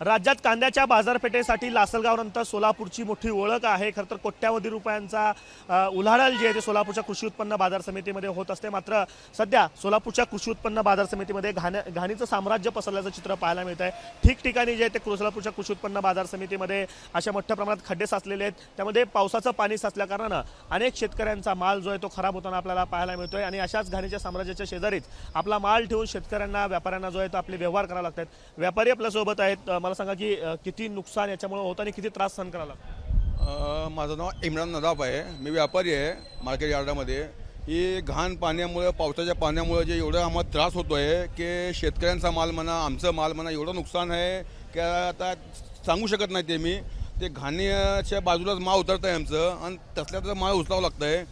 राज्यात कांद्याच्या बाजारपेठेसाठी लासलगावनंतर सोलापूरची मोठी ओळख आहे। खरं तर कोट्यावधी रुपयांचा उलाढाल जी आहे ते सोलापूरच्या कृषी उत्पन्न बाजार समितीमध्ये होत असते। मात्र सध्या सोलापूरच्या कृषी उत्पन्न बाजार समितीमध्ये घाणीचं साम्राज्य पसरल्याचं चित्र पाहायला मिळत आहे। ठिकठिकाणी जे ते सोलापूरच्या कृषी उत्पन्न बाजार समितीमध्ये अशा मोठ्या प्रमाणात खड्डे साचलेले आहेत। त्यामध्ये पावसाचं पाणी साचल्या कारणानं अनेक शेतकऱ्यांचा माल जो आहे तो खराब होताना आपल्याला पाहायला मिळतोय आणि अशाच घाणीच्या साम्राज्याच्या शेजारीच आपला माल ठेवून शेतकऱ्यांना व्यापाऱ्यांना जो आहे तो आपले व्यवहार करावे लागतात। व्यापारी आपल्यासोबत आहेत। मला सांगा की किती नुकसान याच्यामुळे होतं आणि किती त्रास सहन करावा लागतो? माझं नाव इम्रान नदाफ आहे। मी व्यापारी आहे मार्केट यार्डामध्ये। ही घाण पाण्यामुळे पावसाच्या पाण्यामुळे जे एवढं आम्हाला त्रास होतो आहे की शेतकऱ्यांचा माल म्हणा आमचं माल म्हणा एवढं नुकसान आहे की आता सांगू शकत नाही। ते मी ते घाणीच्या बाजूलाच माल उतरत आहे आमचं आणि तसल्याचं माल उचलावं लागतं आहे।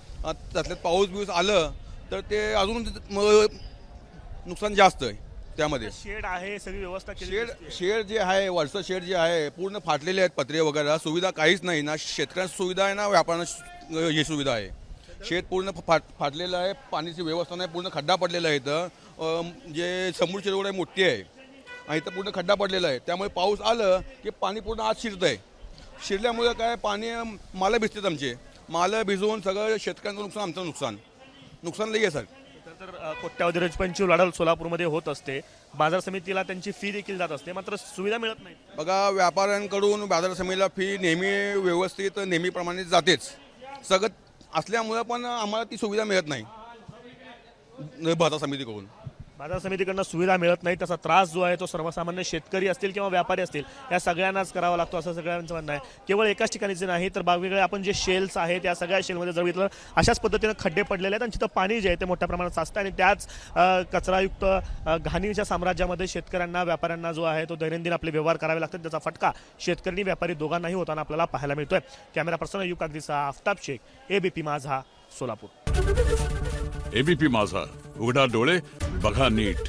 तसल्यात पाऊस बिऊस आलं तर ते अजून नुकसान जास्त आहे। त्यामध्ये शेड आहे सगळी व्यवस्था शेड जे आहे वरचं शेड जे आहे पूर्ण फाटलेले आहेत पत्रे वगैरे सुविधा काहीच नाही ना शेतकऱ्यांना सुविधा आहे ना व्यापाऱ्यांना ही सुविधा आहे। शेड पूर्ण फाटलेलं आहे पाण्याची व्यवस्था नाही पूर्ण खड्डा पडलेला आहे। इथं जे समोरची रोड आहे मोठी आहे आणि इथं पूर्ण खड्डा पडलेला आहे त्यामुळे पाऊस आलं की पाणी पूर्ण आत शिरतं आहे। शिरल्यामुळे काय पाणी मालं भिजतात आमचे मालं भिजवून सगळं शेतकऱ्यांचं नुकसान आमचं नुकसान लई आहे सर। तर कोट्यावधी रुपयांची उलाढाल सोलापूरमध्ये होत असते। बाजार समितीला त्यांची फी देखील जात असते मात्र सुविधा मिळत नाही। बघा व्यापाऱ्यांकडून बाजार समितीला फी नेहमी व्यवस्थित नेहमीप्रमाणे जातेच सगळं असल्यामुळे पण आम्हाला ती सुविधा मिळत नाही बाजार समितीकडून। बाजार समितीकडनं सुविधा मिळत नाही त्याचा त्रास जो आहे तो सर्वसामान्य शेतकरी असतील किंवा व्यापारी असतील या सगळ्यांनाच करावा लागतो असं सगळ्यांचं म्हणणं आहे। केवळ एकाच ठिकाणीचे नाही तर वेगवेगळे आपण जे शेल्स आहेत त्या सगळ्या शेलमध्ये जर बघितलं अशाच पद्धतीनं खड्डे पडलेले आहेत आणि तिथं पाणी जे आहे ते मोठ्या प्रमाणात साचतं आणि त्याच कचरायुक्त घाणीच्या साम्राज्यामध्ये शेतकऱ्यांना व्यापाऱ्यांना जो आहे तो दैनंदिन आपले व्यवहार करावे लागतात। त्याचा फटका शेतकरी व्यापारी दोघांनाही होताना आपल्याला पाहायला मिळतोय। कॅमेरा पर्सन अय्यूब कागदीचा आफताब शेख एबीपी माझा सोलापूर। एबीपी माझा उघडा डोळे बघा नीट।